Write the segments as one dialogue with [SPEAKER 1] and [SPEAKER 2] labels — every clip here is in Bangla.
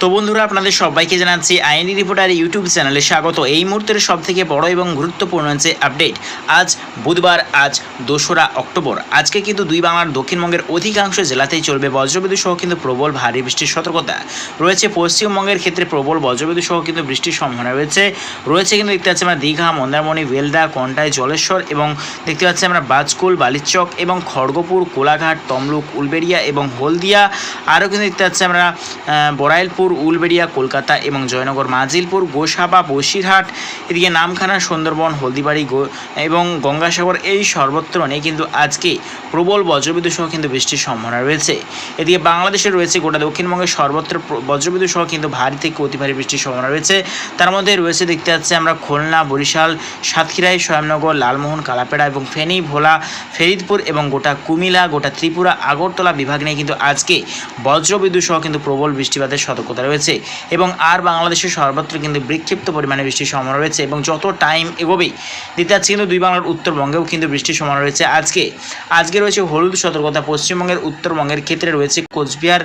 [SPEAKER 1] তো বন্ধুরা আপনাদের সবাইকে জানাচ্ছি আইনি রিপোর্টার ইউটিউব চ্যানেলে স্বাগত। এই মুহূর্তের সবথেকে বড় এবং গুরুত্বপূর্ণ হচ্ছে আপডেট। আজ বুধবার, আজ 2রা অক্টোবর। আজকে কিন্তু দুই বাংলার দক্ষিণবঙ্গের অধিকাংশ জেলাতেই চলবে বজ্রবিদ্যুৎ সহ কিন্তু প্রবল ভারী বৃষ্টির সতর্কতা রয়েছে। পশ্চিমবঙ্গের ক্ষেত্রে প্রবল বজ্রবিদ্যুৎ সহ কিন্তু বৃষ্টির সম্ভাবনা রয়েছে কিন্তু দেখতে পাচ্ছি আমরা দীঘা, মন্দারমণি, বেলদা, কন্টাই, জলেশ্বর এবং দেখতে পাচ্ছি আমরা বাজকুল, বালিচক এবং খড়গপুর, কোলাঘাট, তমলুক, উলবেড়িয়া এবং হলদিয়া। আরও কিন্তু দেখতে পাচ্ছি আমরা বড়াইলপুর, উলবেড়িয়া, কলকাতা এবং জয়নগর, মাজিলপুর, গোসাবা, বসিরহাট, এদিকে নামখানা, সুন্দরবন, হলদিবাড়ি এবং গঙ্গাসাগর, এই সর্বত্র নিয়ে কিন্তু আজকে প্রবল বজ্রবিদ্যুৎ সহ কিন্তু বৃষ্টির সম্ভাবনা রয়েছে। এদিকে বাংলাদেশে রয়েছে গোটা দক্ষিণবঙ্গের সর্বত্র বজ্রবিদ্যুৎ সহ কিন্তু ভারী থেকে অতি ভারী বৃষ্টির সম্ভাবনা রয়েছে। তার মধ্যে রয়েছে দেখতে পাচ্ছি আমরা খুলনা, বরিশাল, সাতক্ষীরায়, স্বয়ংনগর, লালমোহন, কালাপেড়া এবং ফেনী, ভোলা, ফরিদপুর এবং গোটা কুমিল্লা, গোটা ত্রিপুরা, আগরতলা বিভাগ নিয়ে কিন্তু আজকে বজ্রবিদ্যুৎ সহ কিন্তু প্রবল বৃষ্টিপাতের সতর্কতা রয়েছে। এবং আর বাংলাদেশের সর্বত্র কিন্তু বিক্ষিপ্ত পরিমাণে বৃষ্টির সম্ভাবনা রয়েছে। এবং যত টাইম এগোবেই দিতে যাচ্ছে কিন্তু দুই বাংলার উত্তরবঙ্গেও কিন্তু বৃষ্টির সম্ভাবনা রয়েছে। আজকে রয়েছে হলুদ সতর্কতা। পশ্চিমবঙ্গের উত্তরবঙ্গের ক্ষেত্রে রয়েছে কোচবিহার,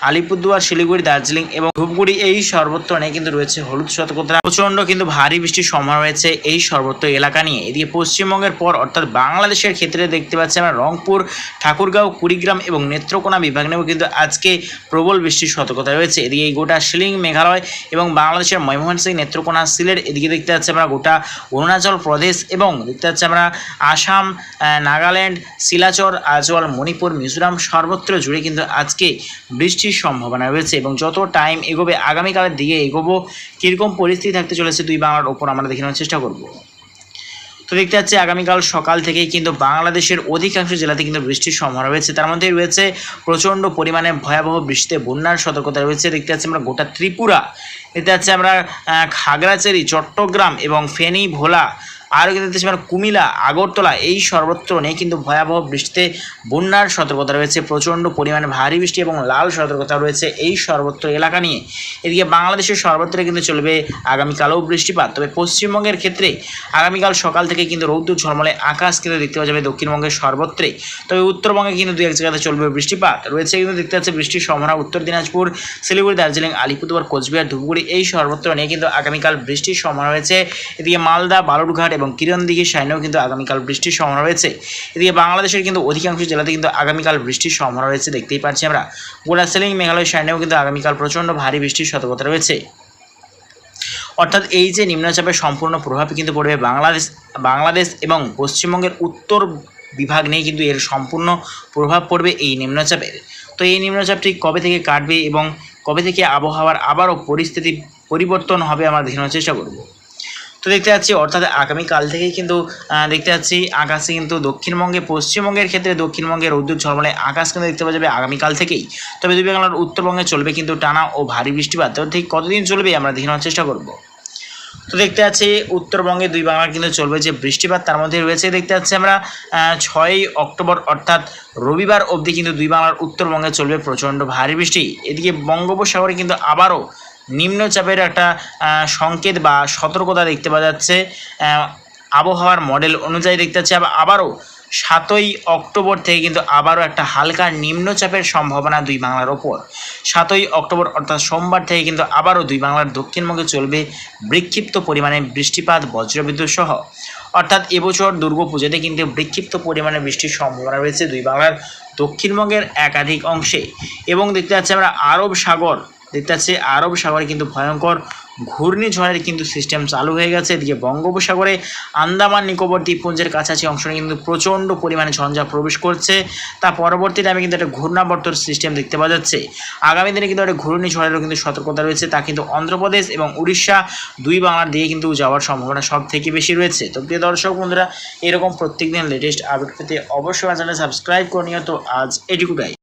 [SPEAKER 1] আলিপুরদুয়ার, শিলিগুড়ি, দার্জিলিং এবং ধূপগুড়ি, এই সর্বত্র নিয়ে কিন্তু রয়েছে হলুদ সতর্কতা। প্রচণ্ড কিন্তু ভারী বৃষ্টির সম্ভাবনা রয়েছে এই সর্বত্র এলাকা নিয়ে। এদিকে পশ্চিমবঙ্গের পর অর্থাৎ বাংলাদেশের ক্ষেত্রে দেখতে পাচ্ছি আমরা রংপুর, ঠাকুরগাঁও, কুড়িগ্রাম এবং নেত্রকোনা বিভাগ নিয়েও কিন্তু আজকে প্রবল বৃষ্টির সতর্কতা রয়েছে। এদিকে গোটা শিলিং, মেঘালয় এবং বাংলাদেশের ময়মনসিংহ, নেত্রকোনা, সিলেট, এদিকে দেখতে পাচ্ছি আমরা গোটা অরুণাচল প্রদেশ এবং দেখতে পাচ্ছি আমরা আসাম, নাগাল্যান্ড, শিলাচর, আজওয়াল, মণিপুর, মিজোরাম, সর্বত্র জুড়ে কিন্তু আজকে বৃষ্টির সম্ভাবনা রয়েছে। এবং যত টাইম এগোবে, আগামীকালের দিকে এগোবো, কীরকম পরিস্থিতি থাকতে চলেছে দুই বাংলার ওপর আমরা দেখে নেওয়ার চেষ্টা করব। তো দেখতে পাচ্ছি আগামীকাল সকাল থেকেই কিন্তু বাংলাদেশের অধিকাংশ জেলাতে কিন্তু বৃষ্টির সম্ভাবনা রয়েছে। তার মধ্যে রয়েছে প্রচণ্ড পরিমাণে ভয়াবহ বৃষ্টিতে বন্যার সতর্কতা রয়েছে। দেখতে পাচ্ছি আমরা গোটা ত্রিপুরা, দেখতে পাচ্ছি আমরা খাগড়াছড়ি, চট্টগ্রাম এবং ফেনী, ভোলা, আরও কিন্তু দেখতে পাচ্ছি কুমিল্লা, আগরতলা, এই সর্বত্র নিয়ে কিন্তু ভয়াবহ বৃষ্টিতে বন্যার সতর্কতা রয়েছে। প্রচণ্ড পরিমাণে ভারী বৃষ্টি এবং লাল সতর্কতা রয়েছে এই সর্বত্র এলাকা নিয়ে। এদিকে বাংলাদেশের সর্বত্র কিন্তু চলবে আগামীকালও বৃষ্টিপাত। তবে পশ্চিমবঙ্গের ক্ষেত্রে আগামীকাল সকাল থেকে কিন্তু রৌদ্র ঝলমলে আকাশ কিন্তু দেখতে পাওয়া যাবে দক্ষিণবঙ্গের সর্বত্রে। তবে উত্তরবঙ্গে কিন্তু দু এক জায়গাতে চলবে বৃষ্টিপাত রয়েছে। কিন্তু দেখতে পাচ্ছে বৃষ্টির সম্ভাবনা উত্তর দিনাজপুর, শিলিগুড়ি, দার্জিলিং, আলিপুরদুয়ার, কোচবিহার, ধূপগুড়ি, এই সর্বত্র নিয়ে কিন্তু আগামীকাল বৃষ্টির সম্ভাবনা রয়েছে। এদিকে মালদা, বালুরঘাট এবং কিরণদিঘির সাইনেও কিন্তু আগামীকাল বৃষ্টির সম্ভাবনা রয়েছে। এদিকে বাংলাদেশের কিন্তু অধিকাংশ জেলাতে কিন্তু আগামীকাল বৃষ্টির সম্ভাবনা রয়েছে। দেখতেই পাচ্ছি আমরা গোটা শিলিং, মেঘালয় সাইনেও কিন্তু আগামীকাল প্রচণ্ড ভারী বৃষ্টির সতর্কতা রয়েছে। অর্থাৎ এই যে নিম্নচাপের সম্পূর্ণ প্রভাব কিন্তু পড়বে বাংলাদেশ এবং পশ্চিমবঙ্গের উত্তর বিভাগ নিয়ে কিন্তু এর সম্পূর্ণ প্রভাব পড়বে এই নিম্নচাপের। তো এই নিম্নচাপটি কবে থেকে কাটবে এবং কবে থেকে আবহাওয়ার আবারও পরিস্থিতি পরিবর্তন হবে আমরা দেখানোর চেষ্টা করব। তো দেখতে পাচ্ছি অর্থাৎ আগামীকাল থেকেই কিন্তু দেখতে পাচ্ছি আকাশে কিন্তু দক্ষিণবঙ্গে, পশ্চিমবঙ্গের ক্ষেত্রে দক্ষিণবঙ্গের রৌদ্র ঝলমলে আকাশ কিন্তু দেখতে পাওয়া যাবে আগামীকাল থেকেই। তবে দুই বাংলার উত্তরবঙ্গে চলবে কিন্তু টানা ও ভারী বৃষ্টিপাত। তো ঠিক কতদিন চলবে আমরা দেখানোর চেষ্টা করব। তো দেখতে পাচ্ছি উত্তরবঙ্গে দুই বাংলার কিন্তু চলবে যে বৃষ্টিপাত, তার মধ্যে রয়েছে দেখতে পাচ্ছি আমরা 6ই অক্টোবর অর্থাৎ রবিবার অবধি কিন্তু দুই বাংলার উত্তরবঙ্গে চলবে প্রচণ্ড ভারী বৃষ্টি। এদিকে বঙ্গোপসাগরে কিন্তু আবারও নিম্নচাপের একটা সংকেত বা সতর্কতা দেখতে পাওয়া যাচ্ছে। আবহাওয়ার মডেল অনুযায়ী দেখতে পাচ্ছি আবারও 7ই অক্টোবর থেকে কিন্তু আবারও একটা হালকা নিম্নচাপের সম্ভাবনা দুই বাংলার ওপর। 7ই অক্টোবর অর্থাৎ সোমবার থেকে কিন্তু আবারও দুই বাংলার দক্ষিণবঙ্গে চলবে বিক্ষিপ্ত পরিমাণে বৃষ্টিপাত, বজ্রবিদ্যুৎ সহ। অর্থাৎ এবছর দুর্গাপুজোতে কিন্তু বিক্ষিপ্ত পরিমাণে বৃষ্টির সম্ভাবনা রয়েছে দুই বাংলার দক্ষিণবঙ্গের একাধিক অংশে। এবং দেখতে পাচ্ছি আমরা আরব সাগরে কিন্তু ভয়ঙ্কর ঘূর্ণিঝড়ের কিন্তু সিস্টেম চালু হয়ে গেছে। এদিকে বঙ্গোপসাগরে আন্দামান নিকোবর দ্বীপপুঞ্জের কাছাকাছি অংশে কিন্তু প্রচণ্ড পরিমাণে ঝঞ্ঝা প্রবেশ করছে। তা পরবর্তী টাইমে কিন্তু একটা ঘূর্ণাবর্তর সিস্টেম দেখতে পাওয়া যাচ্ছে। আগামী দিনে কিন্তু একটা ঘূর্ণিঝড়েরও কিন্তু সতর্কতা রয়েছে। তা কিন্তু অন্ধ্রপ্রদেশ এবং উড়িষ্যা দুই বাংলার দিকে কিন্তু যাওয়ার সম্ভাবনা সব থেকে বেশি রয়েছে। তো প্রিয় দর্শক বন্ধুরা, এরকম প্রত্যেকদিন লেটেস্ট আপডেট পেতে অবশ্যই চ্যানেল সাবস্ক্রাইব করে নিও। তো আজ এটুকুটাই।